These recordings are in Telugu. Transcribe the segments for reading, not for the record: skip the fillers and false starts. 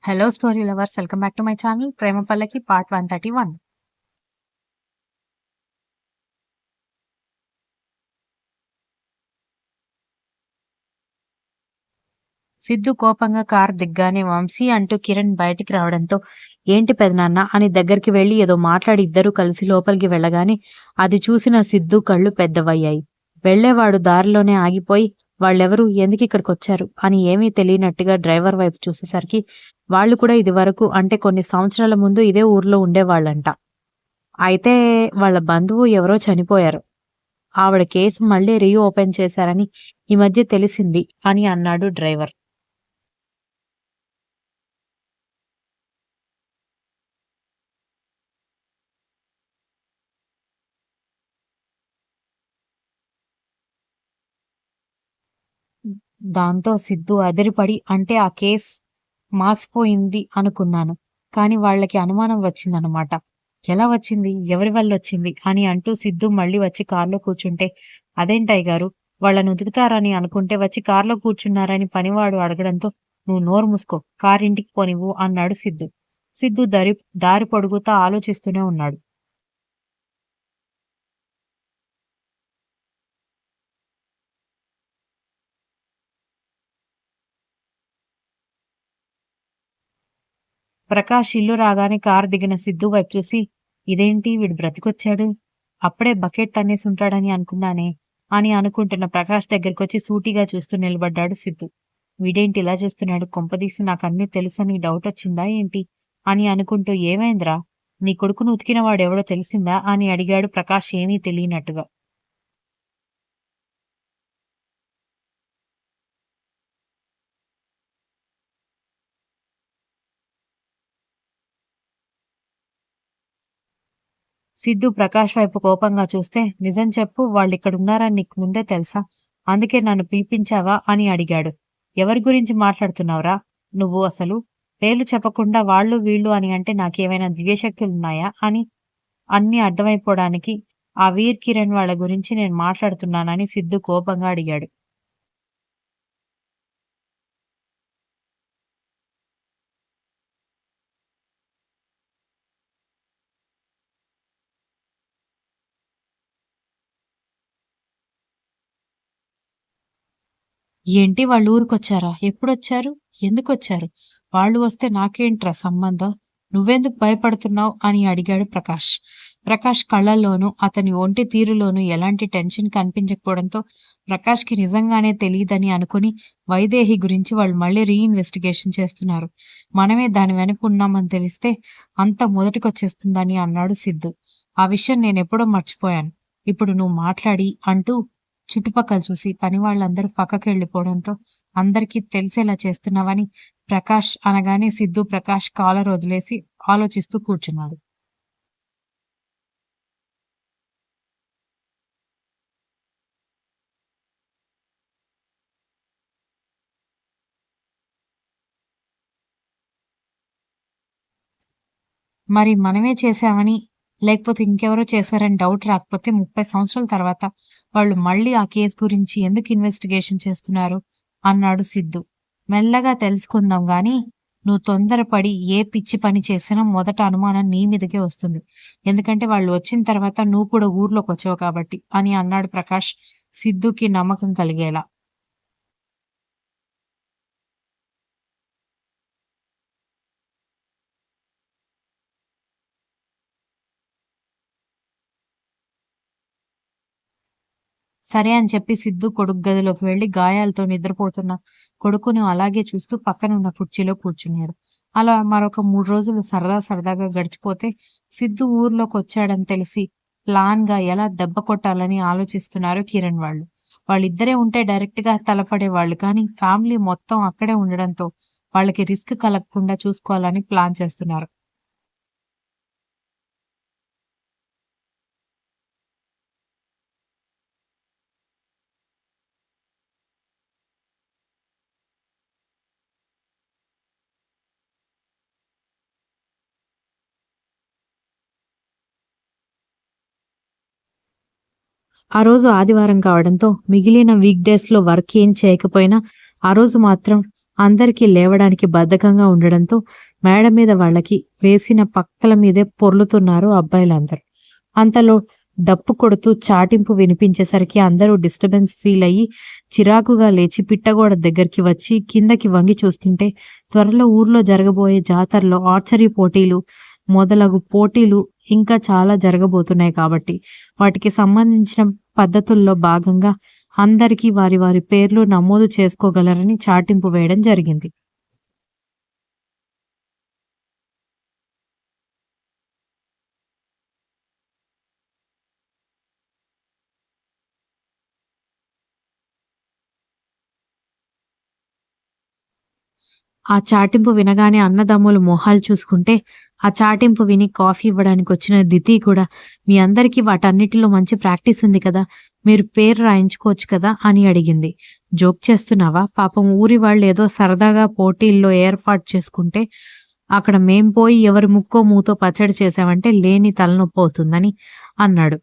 Hello story lovers, welcome back to my channel Prema Pallaki part 131. Siddhu కోపంగా కార్ దిగ్గానే వంశీ అంటూ కిరణ్ బయటికి రావడంతో ఏంటి పెదనాన్న అని దగ్గరికి వెళ్లి ఏదో మాట్లాడి ఇద్దరూ కలిసి లోపలికి వెళ్ళగానే అది చూసిన సిద్ధు కళ్ళు పెద్దవయ్యాయి. వెళ్లేవాడు దారిలోనే ఆగిపోయి వాళ్ళెవరు, ఎందుకు ఇక్కడికొచ్చారు అని ఏమీ తెలియనట్టుగా డ్రైవర్ వైపు చూసేసరికి వాళ్ళు కూడా ఇది వరకు అంటే కొన్ని సంవత్సరాల ముందు ఇదే ఊర్లో ఉండేవాళ్ళంట. అయితే వాళ్ళ బంధువు ఎవరో చనిపోయారు. ఆవిడ కేసు మళ్ళీ రీఓపెన్ చేశారని ఈ మధ్య తెలిసింది అని అన్నాడు డ్రైవర్. దాంతో సిద్ధు అదిరిపడి అంటే ఆ కేస్ మాసిపోయింది అనుకున్నాను. కానీ వాళ్ళకి అనుమానం వచ్చిందనమాట. ఎలా వచ్చింది? ఎవరి వల్లొచ్చింది? అని అంటూ సిద్ధు మళ్ళీ వచ్చి కార్లో కూర్చుంటే, అదేంటయ్య గారు వాళ్ళని ఉతుకుతారని అనుకుంటే వచ్చి కార్లో కూర్చున్నారని పనివాడు అడగడంతో, నువ్వు నోరు మూసుకో, కారింటికి పోనివ్వు అన్నాడు సిద్ధు. సిద్ధు దారి పొడుగుతా ఆలోచిస్తూనే ఉన్నాడు. ప్రకాష్ ఇల్లు రాగానే కారు దిగిన సిద్ధు వైపు చూసి, ఇదేంటి వీడు బ్రతికొచ్చాడు, అప్పుడే బకెట్ తన్నేసి ఉంటాడని అనుకున్నానే అని అనుకుంటున్న ప్రకాష్ దగ్గరకొచ్చి సూటిగా చూస్తూ నిలబడ్డాడు సిద్ధు. వీడేంటి ఇలా చేస్తున్నాడు, కొంపదీసి నాకన్నీ తెలుసని డౌట్ వచ్చిందా ఏంటి అని అనుకుంటూ, ఏమైందిరా, నీ కొడుకును ఉతికిన వాడెవడో తెలిసిందా అని అడిగాడు ప్రకాష్ ఏమీ తెలియనట్టుగా. సిద్ధు ప్రకాష్ వైపు కోపంగా చూస్తే, నిజం చెప్పు, వాళ్ళిక్కడున్నారని నీకు ముందే తెలుసా, అందుకే నన్ను పిలిపించావా అని అడిగాడు. ఎవరి గురించి మాట్లాడుతున్నావురా నువ్వు అసలు, పేర్లు చెప్పకుండా వాళ్ళు వీళ్ళు అని అంటే నాకేమైనా దివ్యశక్తులున్నాయా అని అన్నీ అర్థమైపోవడానికి ఆ వీర్ కిరణ్ వాళ్ళ గురించి నేను మాట్లాడుతున్నానని సిద్ధు కోపంగా అడిగాడు. ఏంటి వాళ్ళు ఊరికొచ్చారా? ఎప్పుడొచ్చారు? ఎందుకొచ్చారు? వాళ్ళు వస్తే నాకేంట్రా సంబంధం? నువ్వెందుకు భయపడుతున్నావు అని అడిగాడు ప్రకాష్. ప్రకాష్ కళ్ళల్లోనూ అతని ఒంటి తీరులోనూ ఎలాంటి టెన్షన్ కనిపించకపోవడంతో ప్రకాష్కి నిజంగానే తెలియదని అనుకుని, వైదేహి గురించి వాళ్ళు మళ్ళీ రీఇన్వెస్టిగేషన్ చేస్తున్నారు, మనమే దాని వెనక ఉన్నామని తెలిస్తే అంత మొదటికొచ్చేస్తుందని అన్నాడు సిద్ధు. ఆ విషయం నేనెప్పుడో మర్చిపోయాను, ఇప్పుడు నువ్వు మాట్లాడి అంటూ చుట్టుపక్కల చూసి పనివాళ్ళందరూ పక్కకెళ్ళిపోవడంతో అందరికీ తెలిసేలా చేస్తున్నావని ప్రకాష్ అనగానే సిద్ధు ప్రకాష్ కాలర్ వదిలేసి ఆలోచిస్తూ కూర్చున్నాడు. మరి మనమే చేశామని, లేకపోతే ఇంకెవరో చేశారని డౌట్ రాకపోతే 30 సంవత్సరాల తర్వాత వాళ్ళు మళ్ళీ ఆ కేసు గురించి ఎందుకు ఇన్వెస్టిగేషన్ చేస్తున్నారు అన్నాడు సిద్ధు. మెల్లగా తెలుసుకుందాం గాని, నువ్వు తొందరపడి ఏ పిచ్చి పని చేసినా మొదట అనుమానం నీ మీదకే వస్తుంది. ఎందుకంటే వాళ్ళు వచ్చిన తర్వాత నువ్వు కూడా ఊర్లోకి వచ్చావు కాబట్టి అని అన్నాడు ప్రకాష్ సిద్ధుకి నమ్మకం కలిగేలా. సరే అని చెప్పి సిద్ధు కొడుకు గదిలోకి వెళ్లి గాయాలతో నిద్రపోతున్న కొడుకును అలాగే చూస్తూ పక్కన ఉన్న కుర్చీలో కూర్చున్నాడు. అలా మరొక 3 రోజులు సరదాగా గడిచిపోతే సిద్ధు ఊర్లోకి వచ్చాడని తెలిసి ప్లాన్ గా ఎలా దెబ్బ కొట్టాలని ఆలోచిస్తున్నారు కిరణ్ వాళ్ళు. వాళ్ళిద్దరే ఉంటే డైరెక్ట్ గా తలపడేవాళ్ళు, కానీ ఫ్యామిలీ మొత్తం అక్కడే ఉండడంతో వాళ్ళకి రిస్క్ కలగకుండా చూసుకోవాలని ప్లాన్ చేస్తున్నారు. ఆ రోజు ఆదివారం కావడంతో మిగిలిన వీక్ డేస్‌లో వర్క్ ఏం చేయకపోయినా, ఆ రోజు మాత్రం అందరికీ లేవడానికి బద్ధకంగా ఉండడంతో మేడ మీద వాళ్ళకి వేసిన పక్కల మీదే పొర్లుతున్నారు అబ్బాయిలందరూ. అంతలో డప్పు కొడుతూ చాటింపు వినిపించేసరికి అందరూ డిస్టర్బెన్స్ ఫీల్ అయ్యి చిరాకుగా లేచి పిట్టగోడ దగ్గరికి వచ్చి కిందకి వంగి చూస్తుంటే త్వరలో ఊర్లో జరగబోయే జాతరలో ఆర్చరీ పోటీలు మొదలగు పోటీలు ఇంకా చాలా జరగబోతున్నాయి కాబట్టి వాటికి సంబంధించిన పద్ధతుల్లో భాగంగా అందరికీ వారి వారి పేర్లు నమోదు చేసుకోగలరని చాటింపు వేయడం జరిగింది. ఆ చాటింపు వినగానే అన్నదమ్ములు మొహాలు చూసుకుంటే, ఆ చాటింపు విని కాఫీ ఇవ్వడానికొచ్చిన దితి కూడా, "మీ అందరికీ వాటన్నిటిలో మంచి ప్రాక్టీస్ ఉంది కదా! మీరు పేరు రాయించుకోవచ్చు కదా" అని అడిగింది. "జోక్ చేస్తున్నావా? పాపం ఊరి వాళ్ళేదో సరదాగా పోటీల్లో ఏర్పాటు చేసుకుంటే, అక్కడ మేం పోయి ఎవరి ముక్కో మూతో పచ్చడి చేశామంటే లేని తలనొప్పవుతుందని" అన్నాడు.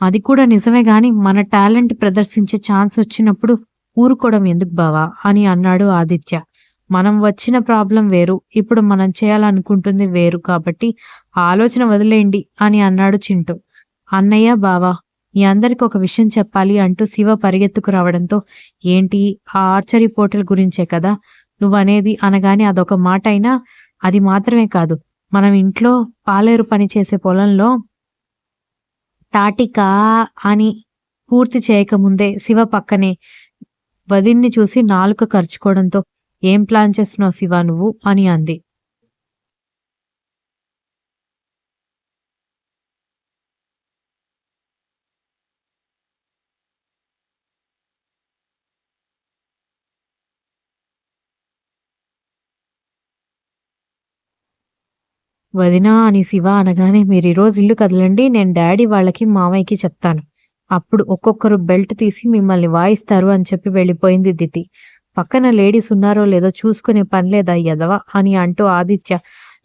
అది కూడా నిజమే గాని మన టాలెంట్ ప్రదర్శించే ఛాన్స్ వచ్చినప్పుడు ఊరుకోవడం ఎందుకు బావా అని అన్నాడు ఆదిత్య. మనం వచ్చిన ప్రాబ్లం వేరు. ఇప్పుడు మనం చేయాలనుకుంటుంది వేరు కాబట్టి ఆ ఆలోచన వదిలేయండి అని అన్నాడు చింటూ. అన్నయ్య బావా మీ అందరికి ఒక విషయం చెప్పాలి అంటూ శివ పరిగెత్తుకు రావడంతో ఏంటి ఆ ఆర్చరీ పోటీల గురించే కదా నువ్వనేది అనగానే అదొక మాట అయినా అది మాత్రమే కాదు మనం ఇంట్లో పాలేరు పని చేసే పొలంలో తాటికా అని పూర్తి చేయకముందే శివ పక్కనే వదిన్ని చూసి నాలుక కరుచుకోవడంతో ఏం ప్లాన్ చేస్తున్నావు శివ నువ్వు అని అంది. వదినా అని శివ అనగానే మీరు ఈరోజు ఇల్లు కదలండి నేను డాడీ వాళ్ళకి మామయ్యకి చెప్తాను అప్పుడు ఒక్కొక్కరు బెల్ట్ తీసి మిమ్మల్ని వాయిస్తారు అని చెప్పి వెళ్ళిపోయింది దితి. పక్కన లేడీస్ ఉన్నారో లేదో చూసుకునే పని లేదా ఎదవా అని అంటూ ఆదిత్య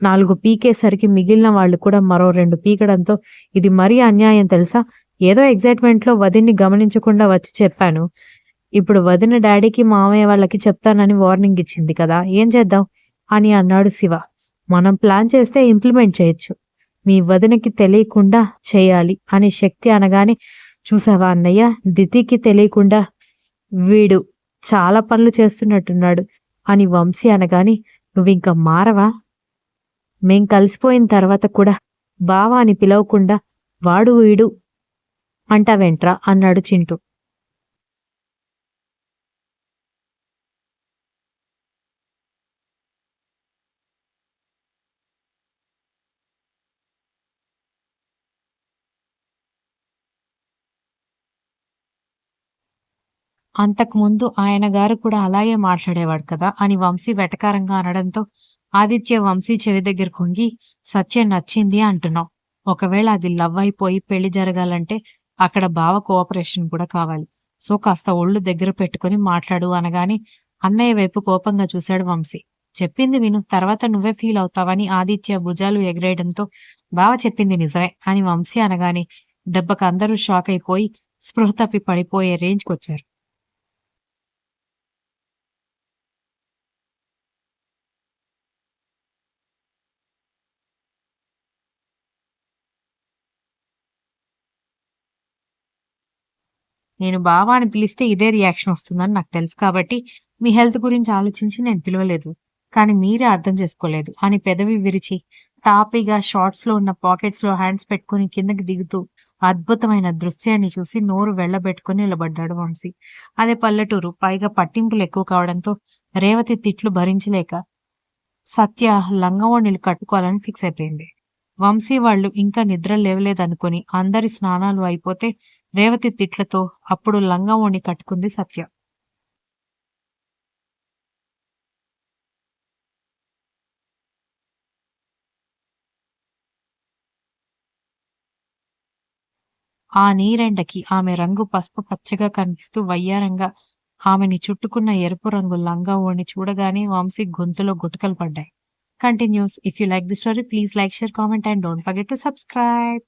4 పీకేసరికి మిగిలిన వాళ్ళు కూడా మరో 2 పీకడంతో ఇది మరీ అన్యాయం తెలుసా ఏదో ఎగ్జైట్మెంట్లో వదిన్ని గమనించకుండా వచ్చి చెప్పాను ఇప్పుడు వదిన డాడీకి మామయ్య వాళ్ళకి చెప్తానని వార్నింగ్ ఇచ్చింది కదా ఏం చేద్దాం అని అన్నాడు శివ. మనం ప్లాన్ చేస్తే ఇంప్లిమెంట్ చేయొచ్చు మీ వదినకి తెలియకుండా చేయాలి అని శక్తి అనగానే చూసావా అన్నయ్య దితికి తెలియకుండా వీడు చాలా పనులు చేస్తున్నట్టున్నాడు అని వంశీ అనగాని నువ్వింక మారవా మేం కలిసిపోయిన తర్వాత కూడా బావా అని పిలవకుండా వాడు వీడు అంటావేంట్రా అన్నాడు చింటూ. అంతకుముందు ఆయన గారు కూడా అలాగే మాట్లాడేవాడు కదా అని వంశీ వెటకారంగా అనడంతో ఆదిత్య వంశీ చెవి దగ్గర కొంగి సత్య నచ్చింది అంటున్నావు ఒకవేళ అది లవ్ అయిపోయి పెళ్లి జరగాలంటే అక్కడ బావ కోఆపరేషన్ కూడా కావాలి సో కాస్త ఒళ్ళు దగ్గర పెట్టుకుని మాట్లాడు అనగాని అన్నయ్య వైపు కోపంగా చూశాడు వంశీ. చెప్పింది విను తర్వాత నువ్వే ఫీల్ అవుతావని ఆదిత్య భుజాలు ఎగరేయడంతో బావ చెప్పింది నిజమే అని వంశీ అనగాని దెబ్బకు అందరూ షాక్ అయిపోయి స్పృహ తప్పి పడిపోయే రేంజ్కొచ్చారు. నేను బావ అని పిలిస్తే ఇదే రియాక్షన్ వస్తుందని నాకు తెలుసు కాబట్టి మీ హెల్త్ గురించి ఆలోచించి నేను పిలవలేదు. కానీ మీరే అర్థం చేసుకోలేదు అని పెదవి విరిచి తాపీగా షార్ట్స్‌లో ఉన్న పాకెట్స్‌లో హ్యాండ్స్ పెట్టుకొని కిందకి దిగుతూ అద్భుతమైన దృశ్యాన్ని చూసి నోరు వెళ్ళబెట్టుకొని నిలబడ్డాడు వంశీ. అదే పల్లెటూరు. పైగా పట్టింపులు ఎక్కువ కావడంతో రేవతి తిట్లు భరించలేక సత్య లంగావోణీలు కట్టుకోవాలని ఫిక్స్ అయిపోయింది. వంశీ వాళ్ళు ఇంకా నిద్ర లేవలేదనుకుని అందరి స్నానాలు అయిపోతే రేవతి తిట్లతో అప్పుడు లంగావోణి కట్టుకుంది సత్య. ఆ నీరెండకి ఆమె రంగు పసుపు పచ్చగా కనిపిస్తూ వయ్యారంగా ఆమెని చుట్టుకున్న ఎరుపు రంగు లంగావోణి చూడగానే వంశీ గొంతులో గుటకలు పడ్డాయి. Continuous. If you like the story please like, share, comment and don't forget to subscribe.